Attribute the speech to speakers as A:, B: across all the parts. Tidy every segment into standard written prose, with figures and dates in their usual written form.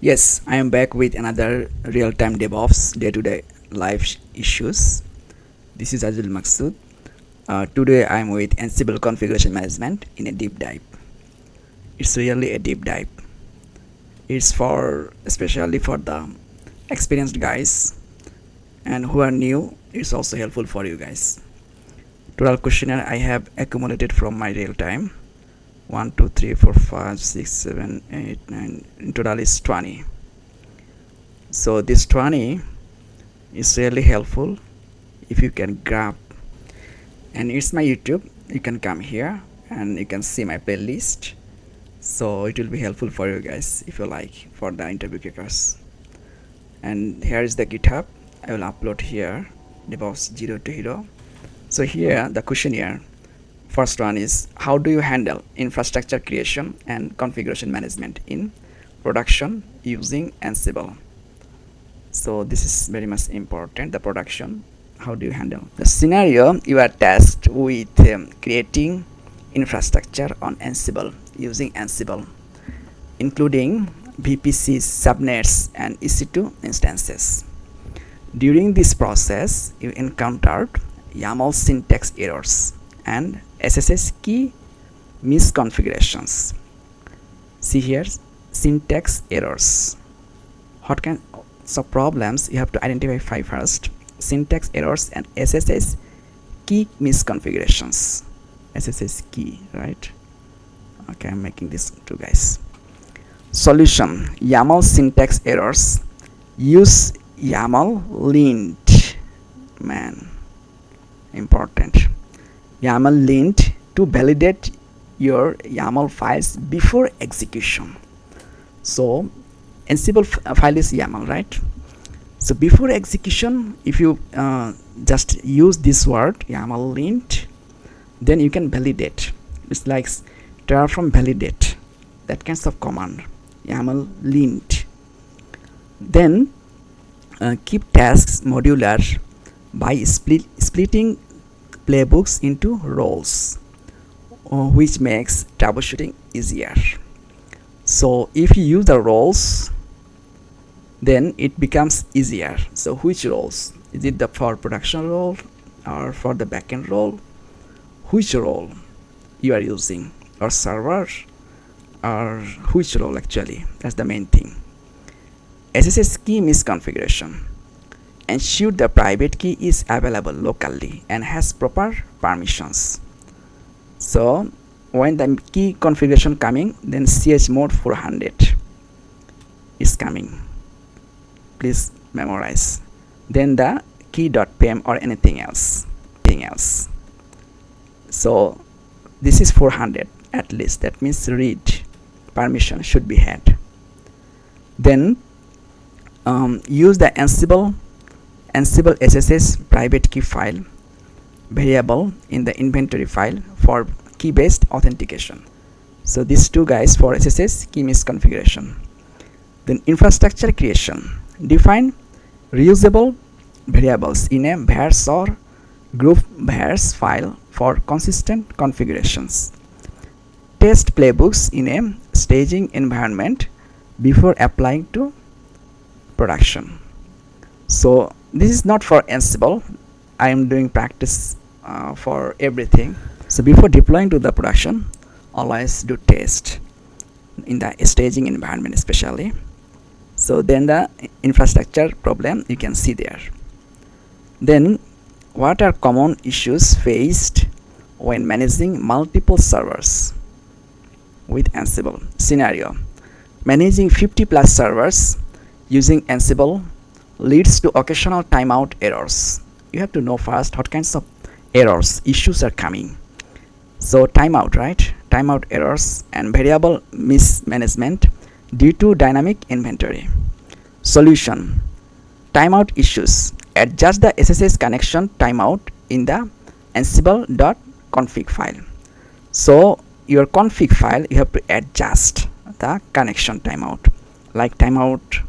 A: Yes, I am back with another real-time DevOps day-to-day life issues. This is Azul Maksud. Today I am with Ansible configuration management in a deep dive. It's really a deep dive. It's for especially for the experienced guys and who are new. It's also helpful for you guys. Total questionnaire I have accumulated from my real time. 1, 2, 3, 4, 5, 6, 7, 8, 9. In total is 20. So this 20 is really helpful if you can grab, and it's my YouTube. You can come here and you can see my playlist, so it will be helpful for you guys if you like, for the interview kickers. And here is the GitHub. I will upload here DevOps 0 to hero. So here the questionnaire, first one is, how do you handle infrastructure creation and configuration management in production using Ansible? So this is very much important, the production. How do you handle the scenario? You are tasked with creating infrastructure on Ansible using Ansible, including VPCs, subnets, and EC2 instances. During this process, you encountered YAML syntax errors and SSH key misconfigurations. See here, syntax errors. What kinds of problems you have to identify first? Syntax errors and SSH key misconfigurations. SSH key, right? Okay, I'm making this too, guys. Solution: YAML syntax errors. Use YAML lint. Man, important. YAML lint to validate your YAML files before execution. So Ansible file is YAML, right? So before execution, if you just use this word YAML lint, then you can validate. It's like Terraform validate, that kinds of command, YAML lint. Then keep tasks modular by splitting playbooks into roles, which makes troubleshooting easier. So if you use the roles, then it becomes easier. So which roles? Is it the for production role or for the backend role? Which role you are using, or server, or which role actually? That's the main thing. SSH key misconfiguration. Ensure the private key is available locally and has proper permissions. So when the key configuration coming, then chmod 400 is coming. Please memorize. Then the key.pem or anything else. So this is 400 at least. That means read permission should be had. Then use the Ansible SSH private key file variable in the inventory file for key-based authentication. So these two guys for SSH key misconfiguration. Then infrastructure creation. Define reusable variables in a vars or group vars file for consistent configurations. Test playbooks in a staging environment before applying to production. So this is not for Ansible. I am doing practice for everything. So before deploying to the production, always do test in the staging environment especially. So then the infrastructure problem you can see there. Then what are common issues faced when managing multiple servers with Ansible? Scenario: managing 50 plus servers using Ansible leads to occasional timeout errors. You have to know first what kinds of errors, issues are coming. So timeout, right? Timeout errors and variable mismanagement due to dynamic inventory. Solution: timeout issues. Adjust the SSH connection timeout in the ansible.config file. So your config file, you have to adjust the connection timeout. Like timeout,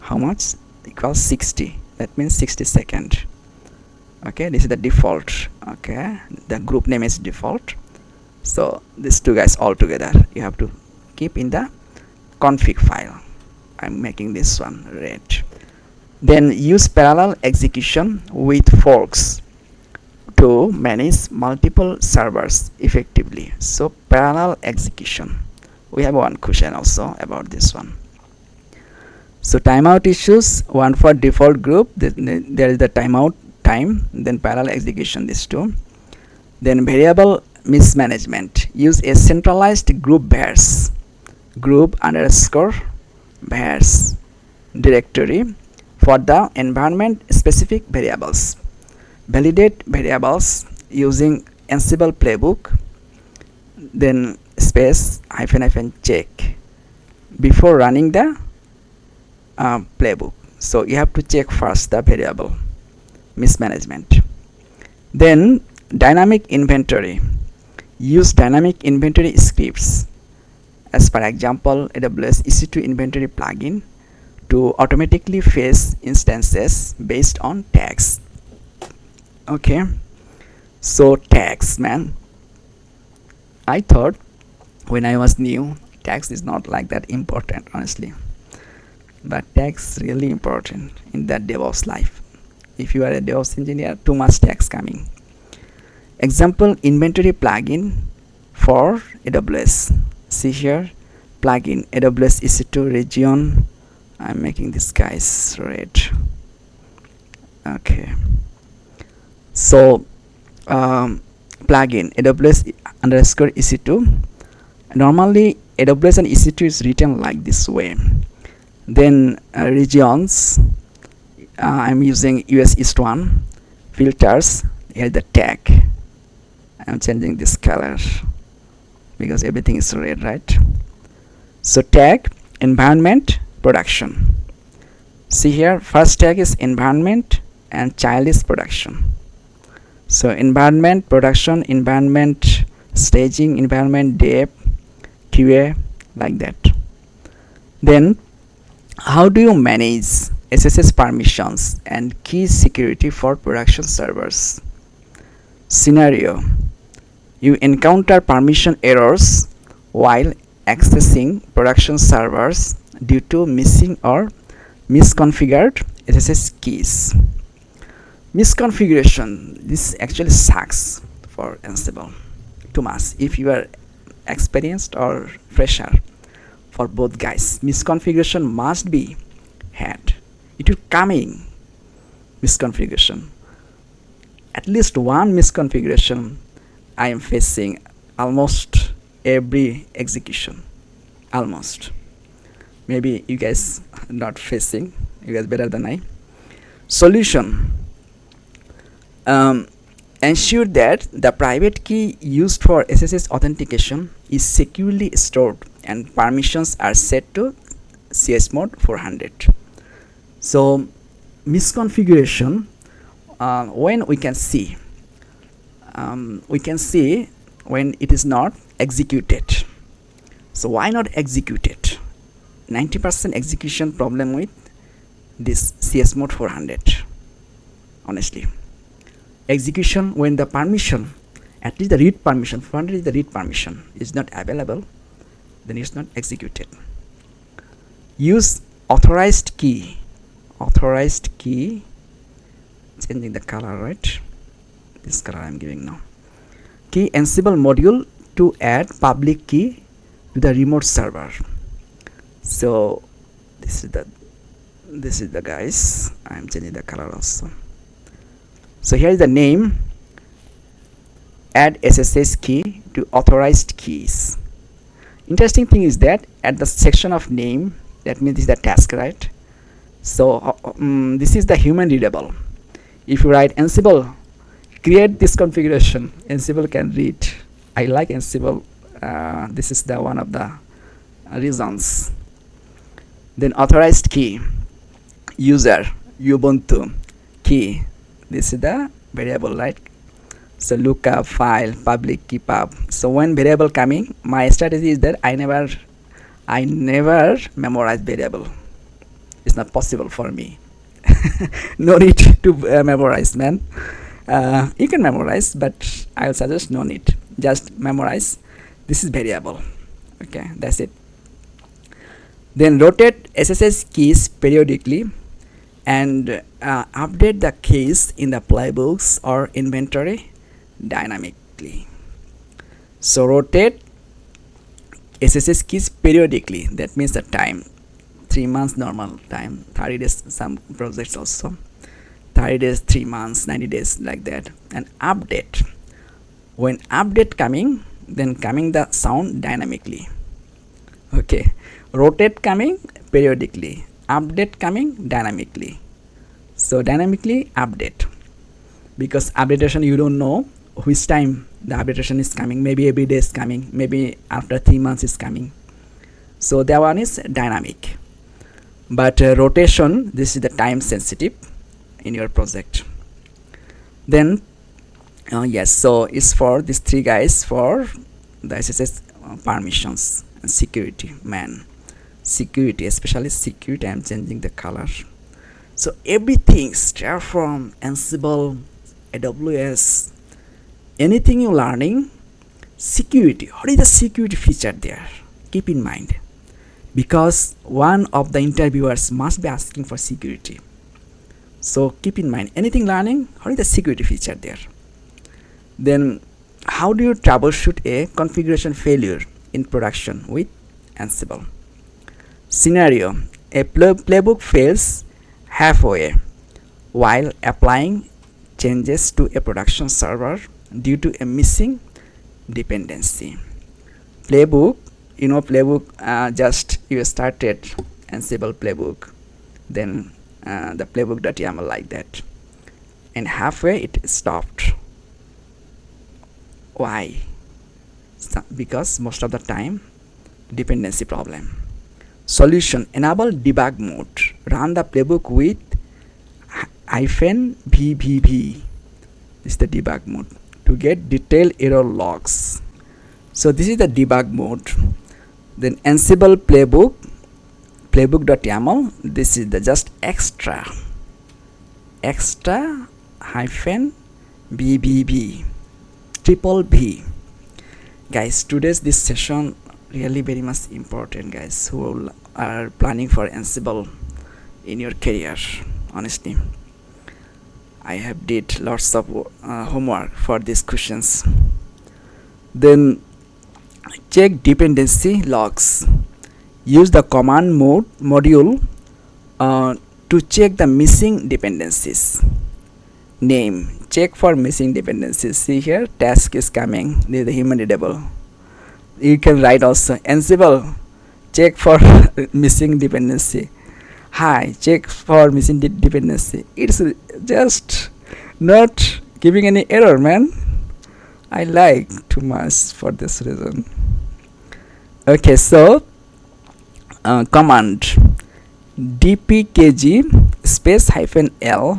A: how much? Equals 60. That means 60 seconds. Okay, this is the default. Okay, the group name is default. So these two guys all together you have to keep in the config file. I'm making this one red. Then use parallel execution with forks to manage multiple servers effectively. So parallel execution. We have one question also about this one. So timeout issues, one for default group, there is the timeout time, then parallel execution, these two. Then variable mismanagement, use a centralized group vars, group underscore vars directory for the environment specific variables. Validate variables using Ansible playbook, then space hyphen check before running the playbook. So you have to check first the variable mismanagement. Then dynamic inventory, use dynamic inventory scripts, as per example AWS EC2 inventory plugin, to automatically fetch instances based on tags. Okay, so tags, man, I thought when I was new tags is not like that important, honestly, but tags really important in that DevOps life. If you are a DevOps engineer, too much tags coming. Example inventory plugin for AWS. See here, plugin AWS EC2 region. I'm making this guys red. Okay, so plugin AWS underscore EC2. Normally AWS and EC2 is written like this way. Then regions, I'm using US East 1. Filters, here the tag, I'm changing this color because everything is red, right? So tag environment production. See here, first tag is environment and child is production. So environment production, environment staging, environment dev, QA, like that. Then how do you manage SSH permissions and key security for production servers? Scenario, you encounter permission errors while accessing production servers due to missing or misconfigured SSH keys. Misconfiguration, this actually sucks for Ansible too much. If you are experienced or fresher, for both guys, misconfiguration must be had. It will coming misconfiguration. At least one misconfiguration I am facing almost every execution. Almost. Maybe you guys not facing. You guys better than I. Solution. Ensure that the private key used for SSH authentication is securely stored and permissions are set to chmod 400. So misconfiguration, when we can see when it is not executed. So why not executed? 90% execution problem with this chmod 400, honestly. Execution when the permission, at least the read permission, 400 is the read permission, is not available, then it's not executed. Use authorized key, changing the color, right? This color I'm giving now. Key Ansible module to add public key to the remote server. So this is the guys, I'm changing the color also. So here is the name, add SSH key to authorized keys. Interesting thing is that at the section of name, that means this is the task, right? So this is the human readable. If you write Ansible create this configuration, Ansible can read. I like Ansible. This is the one of the reasons. Then authorized key, user, Ubuntu, key. This is the variable, right? So lookup file public key pub. So when variable coming, my strategy is that I never memorize variable. It's not possible for me. No need to memorize, man. You can memorize, but I will suggest no need. Just memorize. This is variable. Okay, that's it. Then rotate SSH keys periodically and update the keys in the playbooks or inventory dynamically. So rotate SSH keys periodically. That means the time, 3 months normal time, 30 days some projects also, 30 days, 3 months, 90 days, like that. And update, when update coming, then coming the sound dynamically. Okay, rotate coming periodically, update coming dynamically. So dynamically update, because updatation you don't know which time the updatation is coming, maybe every day is coming, maybe after 3 months is coming. So that one is dynamic. But rotation, this is the time sensitive in your project. Then yes, so it's for these 3 guys for the SSH permissions and security. Man, security, especially security, I'm changing the color. So everything, Terraform, Ansible, AWS, anything you're learning, security, what is the security feature there? Keep in mind, because one of the interviewers must be asking for security. So keep in mind, anything learning, what is the security feature there? Then how do you troubleshoot a configuration failure in production with Ansible? Scenario, a playbook fails halfway while applying changes to a production server due to a missing dependency. Playbook, playbook, just you started Ansible playbook, then the playbook.yaml like that, and halfway it stopped. Why? Because most of the time dependency problem. Solution, enable debug mode, run the playbook with -vvv, this is the debug mode, to get detailed error logs. So this is the debug mode. Then Ansible playbook.yaml, this is the just extra -vvv, triple V. Guys, today's this session really very much important, guys, who are planning for Ansible in your career. Honestly, I have did lots of homework for these questions. Then check dependency logs. Use the command module to check the missing dependencies. Name, check for missing dependencies. See here, task is coming, this is the human readable. You can write also Ansible, check for missing dependency. Hi, check for missing dependency. It's just not giving any error, man. I like too much for this reason. Okay, so command dpkg space -l,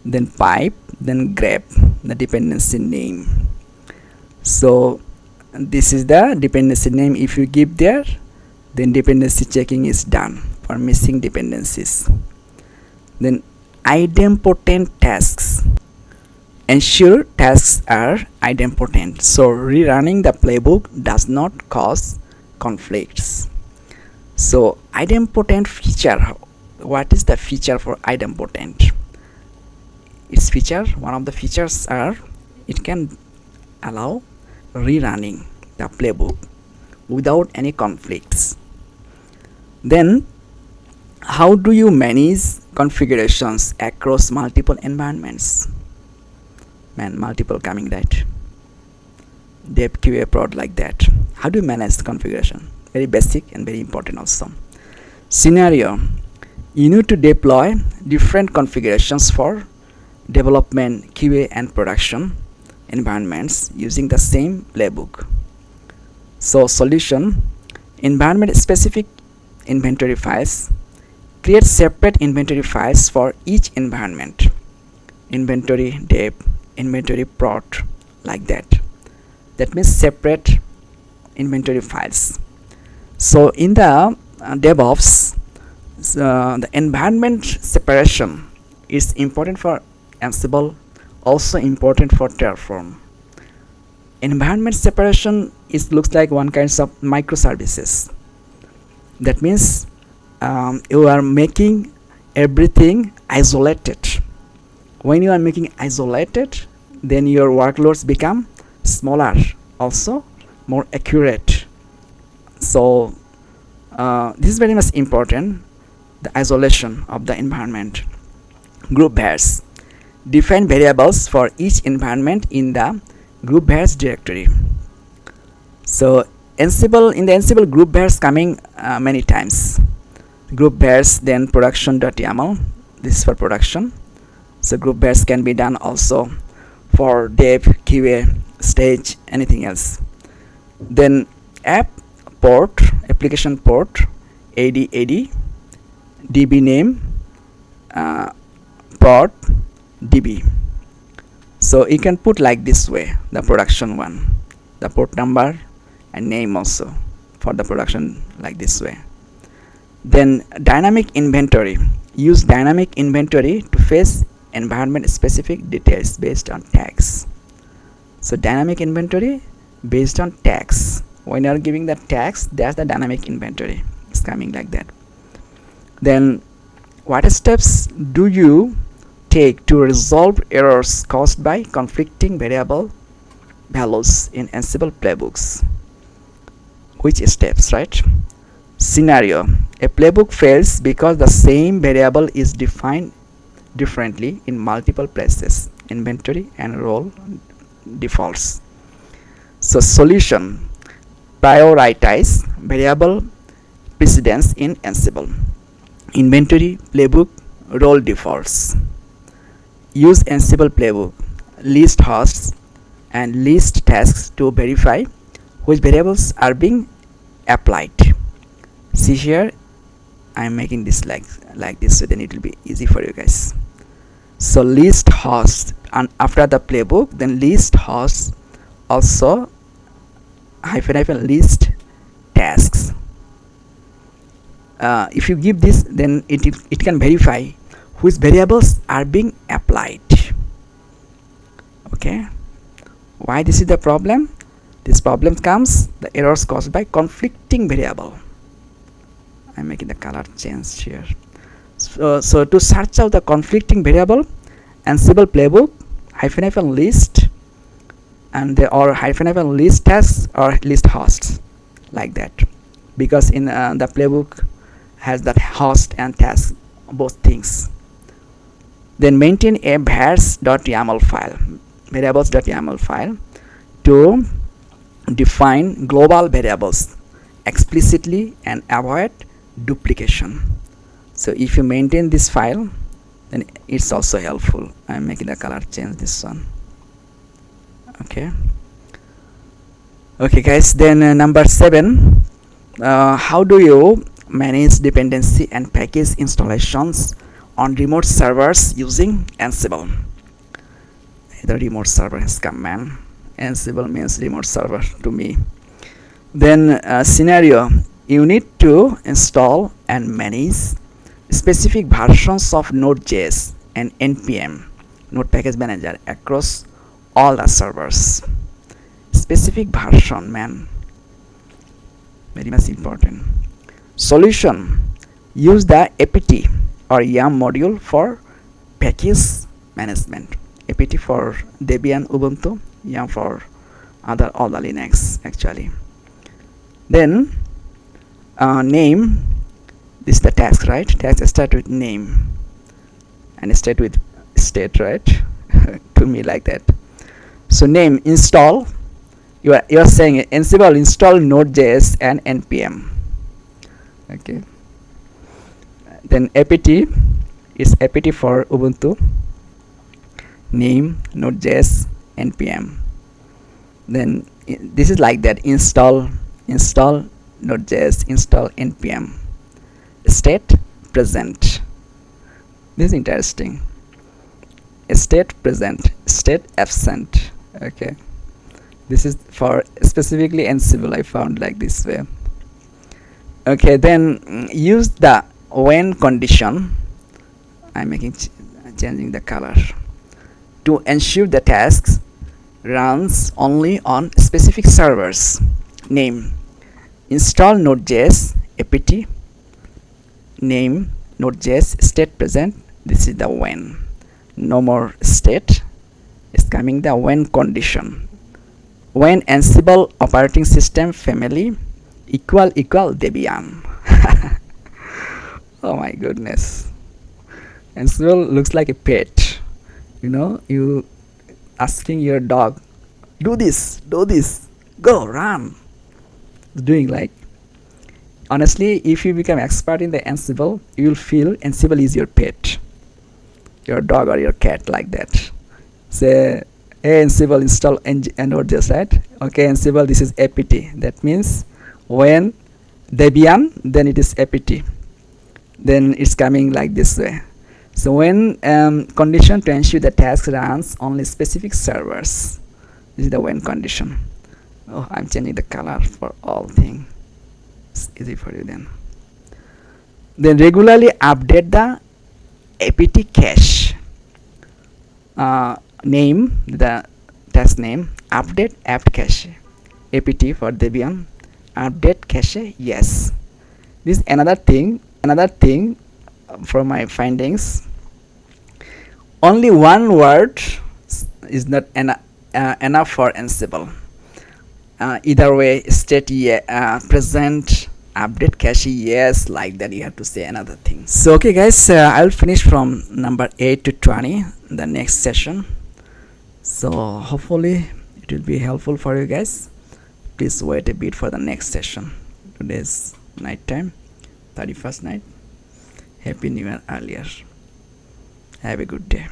A: then pipe, then grep the dependency name. So this is the dependency name. If you give there, then dependency checking is done for missing dependencies. Then idempotent tasks, ensure tasks are idempotent, so rerunning the playbook does not cause conflicts. So idempotent feature, what is the feature for idempotent? Its feature, one of the features are it can allow rerunning the playbook without any conflicts. Then how do you manage configurations across multiple environments? Man, multiple coming, right? Dev, QA, prod, like that. How do you manage the configuration? Very basic and very important also. Scenario, you need to deploy different configurations for development, QA and production environments using the same playbook. So solution, environment specific inventory files. Create separate inventory files for each environment. Inventory dev, inventory prod, like that. That means separate inventory files. So in the DevOps, the environment separation is important for Ansible, also important for Terraform. Environment separation looks like one kind of microservices. That means you are making everything isolated. When you are making isolated, then your workloads become smaller, also more accurate. So this is very much important, the isolation of the environment. Group VARs. Define variables for each environment in the group VARs directory. So in the Ansible group VARs coming many times. Group VARs, then production.yaml. This is for production. So group VARs can be done also for dev, QA, stage, anything else. Then app port, application port, AD, DB name, port, DB. So you can put like this way, the production one, the port number and name also for the production like this way. Then dynamic inventory. Use dynamic inventory to fetch environment specific details based on tags. So dynamic inventory based on tags. When you are giving the tags, that's the dynamic inventory. It's coming like that. Then what steps do you take to resolve errors caused by conflicting variable values in Ansible playbooks? Which steps, right? Scenario. A playbook fails because the same variable is defined differently in multiple places, inventory and role defaults. So solution. Prioritize variable precedence in Ansible. Inventory, playbook, role defaults. Use Ansible playbook, list hosts and list tasks to verify which variables are being applied. See here, I am making this like this, so then it will be easy for you guys. So list hosts, and after the playbook, then list hosts, also hyphen list tasks. If you give this, then it can verify which variables are being applied. Okay, why this is the problem? This problem comes the errors caused by conflicting variable. I'm making the color change here. So to search out the conflicting variable, Ansible playbook hyphen list and or hyphen list tasks or list hosts, like that, because in the playbook has that host and task, both things. Then maintain a vars.yaml file, variables.yaml file, to define global variables explicitly and avoid duplication. So if you maintain this file, then it's also helpful. I'm making the color change this one. Okay guys, then number 7, how do you manage dependency and package installations on remote servers using Ansible? The remote server has come, man. Ansible means remote server to me. Then scenario, you need to install and manage specific versions of Node.js and npm, Node Package Manager, across all the servers. Specific version, man, very much important. Solution, use the apt or yum module for package management. apt for Debian, Ubuntu, yum for all the Linux actually. Then name, this is the task, right? Task start with name and start with state, right? To me like that. So name, install, you are saying Ansible install Node.js and npm. Okay, then apt is apt for Ubuntu, name Node.js npm. Then this is like that, install Node.js, install npm, state present. This is interesting. State present, state absent. Okay, this is for specifically Ansible, I found like this way. Okay, then use the when condition. I'm changing the color to ensure the tasks runs only on specific servers. Name, install Node.js apt, name Node.js state present. This is the when. No more state. It's coming the when condition. When Ansible operating system family equal Debian. Oh my goodness. Ansible looks like a pet. You asking your dog, do this, go, run. Doing like, honestly, if you become expert in the Ansible, you will feel Ansible is your pet, your dog or your cat, like that. Say, hey Ansible, install Node.js, right? Okay Ansible, this is apt. That means when Debian, then it is apt. Then it's coming like this way. So when condition to ensure the task runs only specific servers. This is the when condition. Oh, I'm changing the color for all things. It's easy for you then. Then regularly update the apt cache. Name the task name, update apt cache. Apt for Debian, update cache, yes. This is another thing from my findings. Only one word is not enough for Ansible. Either way, state present, update cache, yes, like that. You have to say another thing. So okay guys, I'll finish from number 8 to 20 the next session. So hopefully it will be helpful for you guys. Please wait a bit for the next session. Today's night time, 31st night. Happy New Year earlier. Have a good day.